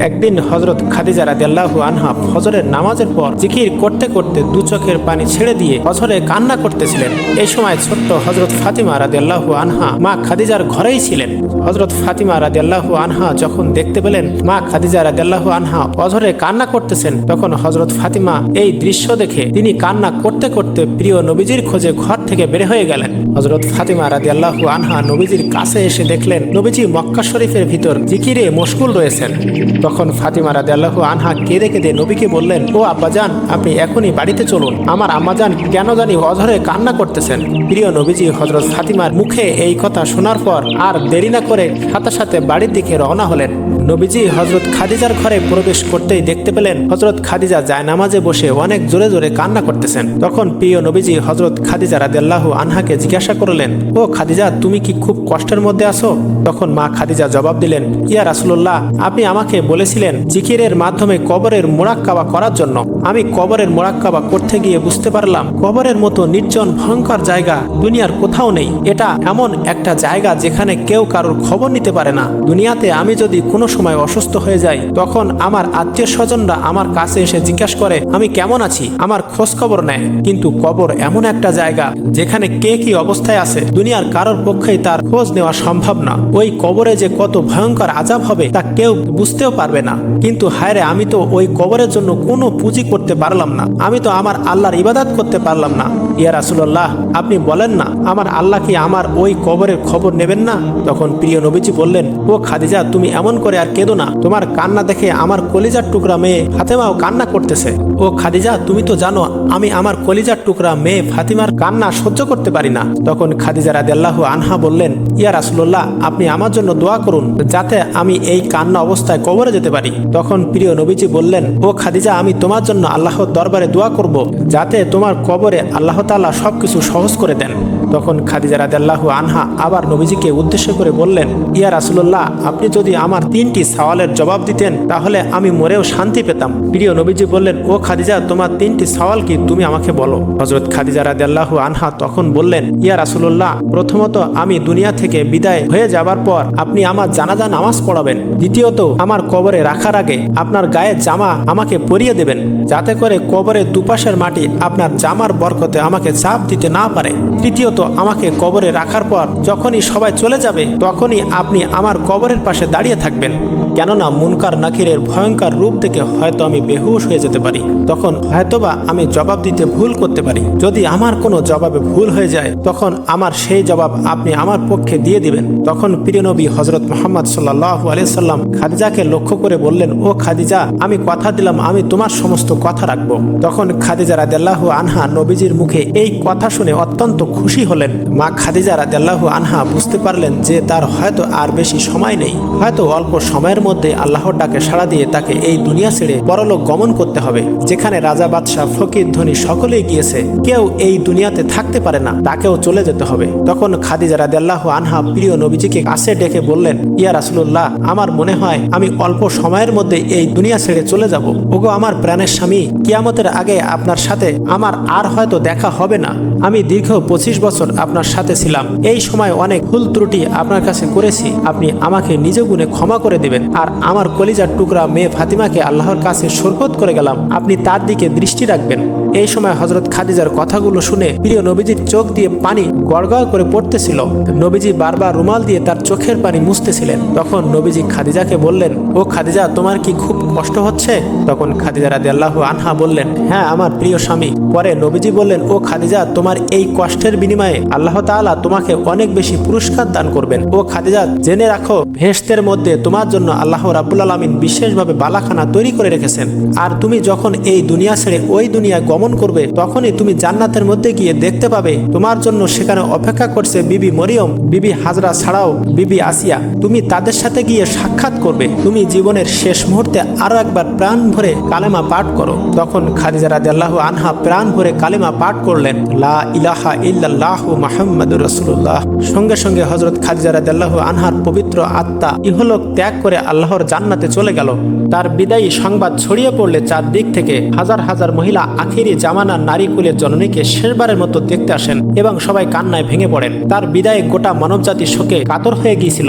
একদিন হযরত খাদিজা রাদিয়াল্লাহু আনহা ফজরের নামাজের পর জিকির করতে করতে দু চোখের পানি ছেড়ে দিয়ে ফজরে কান্না করতেছিলেন। এই সময় ছোট্ট হযরত ফাতিমা রাদিয়াল্লাহু আনহা মা খাদিজার ঘরেই ছিলেন। হযরত ফাতিমা রাদিয়াল্লাহু আনহা যখন দেখতে পেলেন মা খাদিজা রাদিয়াল্লাহু আনহা ফজরে কান্না করতেছেন, তখন হযরত ফাতিমা এই দৃশ্য দেখে তিনি কান্না করতে করতে প্রিয় নবীজির খোঁজে ঘর থেকে বের হয়ে গেলেন। হযরত ফাতিমা রাদিয়াল্লাহু আনহা নবীজির কাছে এসে দেখলেন নবীজি মক্কা শরীফের ভিতর জিকিরে মশগুল রয়েছেন। তখন ফাতিমা রাদিয়াল্লাহু আনহা কেঁদে কেঁদে নবীকে বললেন, ও আব্বাজান, আপনি এখনই বাড়িতে চলুন, আমার আম্মাজান কেন জানি অঝরে কান্না করতেছেন। প্রিয় নবীজি হযরত ফাতিমার মুখে এই কথা শোনার পর আর দেরি না করে সাথে সাথে বাড়ির দিকে রওনা হলেন। নবীজি হযরত খাদিজার ঘরে প্রবেশ করতেই দেখতে পেলেন হযরত খাদিজা জায়নামাজে বসে অনেক জোরে জোরে কান্না করতেছেন। তখন প্রিয় নবীজি হযরত খাদিজা রাদিয়াল্লাহু আনহাকে জিজ্ঞাসা করলেন, ও খাদিজা, তুমি কি খুব কষ্টের মধ্যে আছো? তখন মা খাদিজা জবাব দিলেন, ইয়া রাসূলুল্লাহ, আপনি আমাকে বলেছিলেন জিকিরের মাধ্যমে কবরের মুরাক্কাবা করার জন্য। আমি কবরের মুরাক্কাবা করতে গিয়ে বুঝতে পারলাম কবরের মতো নির্জন ভয়ঙ্কর জায়গা দুনিয়ার কোথাও নেই। এটা এমন একটা জায়গা যেখানে কেউ কারোর খবর নিতে পারে না। দুনিয়াতে আমি যদি কোনো সময় অসুস্থ হয়ে যাই, তখন আমার আত্মীয় স্বজনরা আমার কাছে এসে জিজ্ঞাসা করে আমি কেমন আছি, আমার খোঁজ খবর নেয়। কিন্তু কবর এমন একটা জায়গা যেখানে কে কি অবস্থায় আছে দুনিয়ার কারোর পক্ষেই তার খোঁজ নেওয়া সম্ভব না। ওই কবরে যে কত ভয়ঙ্কর আযাব হবে তা কেউ বুঝতেও পারবে না। কিন্তু হায়রে, আমি তো ওই কবরের জন্য কোনো পুঁজি করতে পারলাম না, আমি তো আমার আল্লাহর ইবাদত করতে পারলাম না। ইয়া রাসূলুল্লাহ, আপনি বলেন না আমার আল্লাহ কি আমার ওই কবরের খবর নেবেন না? তখন প্রিয় নবীজি বললেন, ও খাদিজা, তুমি এমন করে আর কেঁদো না, তোমার কান্না দেখে আমার কলিজার টুকরা মেয়ে ফাতেমাও কান্না করতেছে। ও খাদিজা, তুমি তো জানো আমি আমার কলিজার টুকরা মেয়ে ফাতিমার কান্না সহ্য করতে পারি না। তখন খাদিজা রাদিয়াল্লাহু আনহা বললেন, ইয়া রাসূলুল্লাহ, আপনি আমার জন্য দোয়া করুন যাতে আমি এই কান্না অবস্থায় কবরে যেতে পারি। তখন প্রিয় নবীজি বললেন, ও খাদিজা, আমি তোমার জন্য আল্লাহর দরবারে দোয়া করব যাতে তোমার কবরে আল্লাহ তাআলা সবকিছু সহজ করে দেন। তখন খাদিজা রাদিয়াল্লাহু আনহা আবার নবীজিকে উদ্দেশ্য করে বললেন, ইয়া রাসূলুল্লাহ, আপনি যদি আমার 3টি সওয়ালের জবাব দিতেন তাহলে আমি মরেও শান্তি পেতাম। প্রিয় নবীজি বললেন, ও খাদিজা, তোমার 3টি সওয়াল কি, তুমি আমাকে বলো। হযরত খাদিজা রাদিয়াল্লাহু আনহা তখন বললেন, ইয়া রাসূলুল্লাহ, প্রথমত আমি দুনিয়া থেকে বিদায় হয়ে যাবার পর আপনি আমার জানাজা নামাজ পড়াবেন। দ্বিতীয়ত, আমার কবরে রাখার আগে আপনার গায়ে জামা আমাকে পরিয়ে দেবেন যাতে করে কবরের দুপাশের মাটি আপনার জামার বরকতে আমাকে চাপ দিতে না পারে। তৃতীয়ত, আমাকে কবরে রাখার পর যখনই সবাই চলে যাবে তখনই আপনি আমার কবরের পাশে দাঁড়িয়ে থাকবেন, কেননা মুনকার নাকিরের ভয়ঙ্কর রূপ দেখে হয়তো আমি বেহুশ হয়ে যেতে পারি। তখন হয়তোবা আমি জবাব দিতে ভুল করতে পারি। যদি আমার কোনো জবাবে ভুল হয়ে যায় তখন আমার সেই জবাব আপনি আমার পক্ষে দিয়ে দিবেন। তখন প্রিয় নবী হযরত মুহাম্মদ সাল্লাল্লাহু আলাইহি সাল্লাম খাদিজাকে লক্ষ্য করে বললেন, ও খাদিজা, আমি কথা দিলাম আমি তোমার সমস্ত কথা রাখবো। তখন খাদিজা রাদিয়াল্লাহু আনহা নবীজির মুখে এই কথা শুনে অত্যন্ত খুশি হলেন। মা খাদিজা রাদিয়াল্লাহু আনহা বুঝতে পারলেন যে তার হয়তো আর বেশি সময় নেই, হয়তো অল্প সময়ের মধ্যে আল্লাহর ডাকে সাড়া দিয়ে তাকে এই দুনিয়া ছেড়ে পরলোক গমন করতে হবে, যেখানে রাজা বাদশাহ ফকির ধনী সকলেই গিয়েছে, কেউ এই দুনিয়াতে থাকতে পারে না, তাকেও চলে যেতে হবে। তখন খাদিজা রাদিয়াল্লাহু আনহা প্রিয় নবীজিকে কাছে ডেকে বললেন, ইয়া রাসূলুল্লাহ, আমার মনে হয় আমি অল্প সময়ের মধ্যে এই দুনিয়া ছেড়ে চলে যাব। ওগো আমার প্রাণের স্বামী, কিয়ামতের আগে আপনার সাথে আমার আর হয়তো দেখা হবে না। আমি দীর্ঘ 25 বছর আপনার সাথে ছিলাম, এই সময় অনেক ভুল ত্রুটি আপনার কাছে করেছি, আপনি আমাকে নিজ গুণে ক্ষমা করে দিবেন। আর আমার কলিজার টুকরা মেয়ে ফাতিমাকে আল্লাহর কাছে সুরক্ষত করে গেলাম, আপনি তার দিকে দৃষ্টি রাখবেন। এই সময় হযরত খাদিজার কথাগুলো শুনে প্রিয় নবীজির চোখ দিয়ে পানি গড়গড় করে পড়তেছিল। নবীজি বারবার রুমাল দিয়ে তার চোখের পানি মুছতেছিলেন। তখন নবীজি খাদিজাকে বললেন, ও খাদিজা, তোমার কি খুব কষ্ট হচ্ছে? তখন খাদিজা রাদিয়াল্লাহু আনহা বললেন, হ্যাঁ আমার প্রিয় স্বামী। পরে নবীজি বললেন, ও খাদিজা, তোমার এই কষ্টের বিনিময়ে আল্লাহ তাআলা তোমাকে অনেক বেশি পুরস্কার দান করবেন। ও খাদিজা, জেনে রাখো বেহেশতের মধ্যে তোমার জন্য আল্লাহ রাব্বুল আলামিন বিশেষভাবে বালাখানা তৈরি করে রেখেছেন। আর তুমি যখন এই দুনিয়া ছেড়ে ওই দুনিয়ায় গমন করবে তখনই তুমি জান্নাতের মধ্যে গিয়ে দেখতে পাবে তোমার জন্য সেখানে অপেক্ষা করছে বিবি মরিয়ম, বিবি হাজরা ছাড়াও বিবি আসিয়া। তুমি তাদের সাথে গিয়ে সাক্ষাৎ করবে। তুমি জীবনের শেষ মুহূর্তে আরো একবার প্রাণ ভরে কালেমা পাঠ করো। তখন খাদিজা রাদিয়াল্লাহু আনহা প্রাণ ভরে কালেমা পাঠ করলেন, লা ইলাহা ইল্লাল্লাহু মুহাম্মাদুর রাসূলুল্লাহ। সঙ্গে সঙ্গে হযরত খাদিজা রাদিয়াল্লাহু আনহার পবিত্র আত্মা ইহলোক ত্যাগ করে আল্লাহর জান্নাতে চলে গেল। তার বিদায়ী সংবাদ ছড়িয়ে পড়লে চারদিক থেকে হাজার হাজার মহিলা আখিরি জামানার নারী কুলের জননীকে শেষবারের মতো দেখতে আসেন এবং সবাই কান্নায় ভেঙে পড়েন। তার বিদায়ে গোটা মানবজাতি শোকে কাতর হয়ে গিয়েছিল।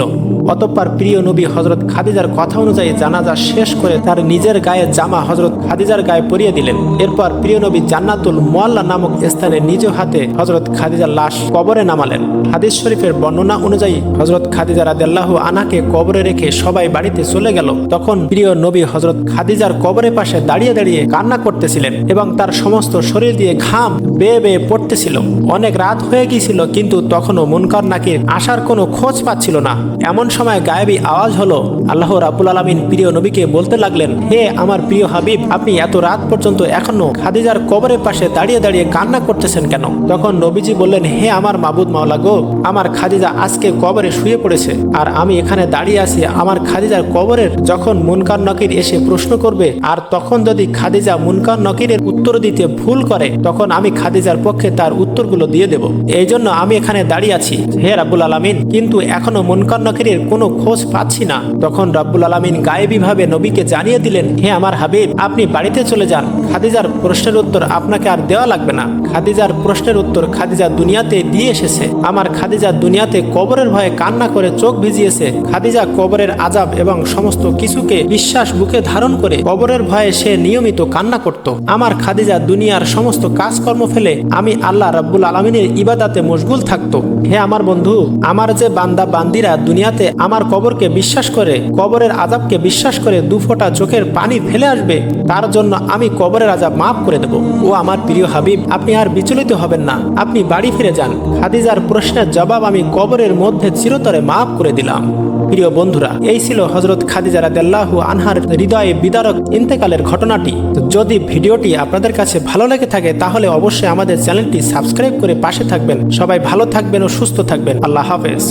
অতঃপর প্রিয় নবী হযরত খাদিজার কথা অনুযায়ী জানাজা শেষ করে তার নিজের গায়ে জামা হযরত খাদিজার গায়ে পরিয়ে দিলেন। এরপর প্রিয় নবী জান্নাতুল মুআল্লা নামক স্থানে নিজ হাতে হযরত খাদিজার লাশ কবরে নামালেন। হাদিস শরীফের বর্ণনা অনুযায়ী হযরত খাদিজা রাদিয়াল্লাহু আনহাকে কবরে রেখে সবাই বাড়িতে চলে গেল। তখন প্রিয় নবী হযরত খাদিজার কবরের পাশে দাঁড়িয়ে দাঁড়িয়ে কান্না করতেছিলেন এবং তার সমস্ত শরীর দিয়ে ঘাম বেয়ে বেয়ে পড়তেছিল। অনেক রাত হয়ে গিয়েছিল, কিন্তু তখনও মুনকার নাকির আসার কোনো খোঁজ পাচ্ছিল না। এমন সময় গায়েবী আওয়াজ হলো। আল্লাহ রাব্বুল আলামিন প্রিয় নবীকে বলতে লাগলেন, হে আমার প্রিয় হাবিব, আপনি এত রাত পর্যন্ত এখনো খাদিজার কবরের পাশে দাঁড়িয়ে দাঁড়িয়ে কান্না করতেছেন কেন? তখন নবীজি বললেন, হে আমার মাবুদ মাওলা গো, আমার খাদিজা আজকে কবরে শুয়ে পড়েছে আর আমি এখানে দাঁড়িয়ে আছি। আমার খাদিজার কবরের যখন মুনকার নকির এসে প্রশ্ন করবে আর তখন যদি খাদিজা মুনকার নকিরের উত্তর দিতে ভুল করে, তখন আমি খাদিজার পক্ষে তার উত্তরগুলো দিয়ে দেব। এই জন্য আমি এখানে দাঁড়িয়ে আছি হে রাব্বুল আলামিন, কিন্তু এখনো মুনকার নকিরের কোনো খোঁজ পাচ্ছি না। তখন রাব্বুল আলামিন গায়েবীভাবে নবীকে জানিয়ে দিলেন, হে আমার হাবিব, আপনি বাড়িতে চলে যান। খাদিজার প্রশ্নের উত্তর আপনাকে আর দেওয়া লাগবে না। খাদিজার প্রশ্নের উত্তর খাদিজা দুনিয়াতে দিয়ে এসেছে। আমার খাদিজা দুনিয়াতে কবরের ভয়ে কান্না করে চোখ ভিজিয়েছে। খাদিজা কবরের আযাব এবং সমস্ত কিছুকে বিশ্বাস বুকে ধারণ করে কবরের ভয়ে সে নিয়মিত কান্না করত। আমার খাদিজা দুনিয়ার সমস্ত কাজকর্ম ফেলে আমি আল্লাহ রাব্বুল আলামিনের ইবাদাতে মশগুল থাকতো। হে আমার বন্ধু, আমার যে বান্দা বান্দিরা দুনিয়াতে আমার কবরকে বিশ্বাস করে, কবরের আযাবকে বিশ্বাস করে দুফোঁটা চোখের পানি ফেলে আসবে, তার জন্য আমি কবরের আযাব মাফ করে দেব। ও আমার প্রিয় হাবিব, আপনি আর বিচলিত হবেন না, আপনি বাড়ি ফিরে যান। খাদিজার প্রশ্নের জবাব আমি কবরের মধ্যে চিরতরে মাফ করে দিলাম। প্রিয় বন্ধুরা, এই ছিল হযরত খাদিজা রাদিয়াল্লাহু আনহার হৃদয়ে বিদারক ইন্তেকালের ঘটনাটি। যদি ভিডিওটি আপনাদের কাছে ভালো লেগে থাকে তাহলে অবশ্যই আমাদের চ্যানেলটি সাবস্ক্রাইব করে পাশে থাকবেন। সবাই ভালো থাকবেন ও সুস্থ থাকবেন। আল্লাহ হাফেজ।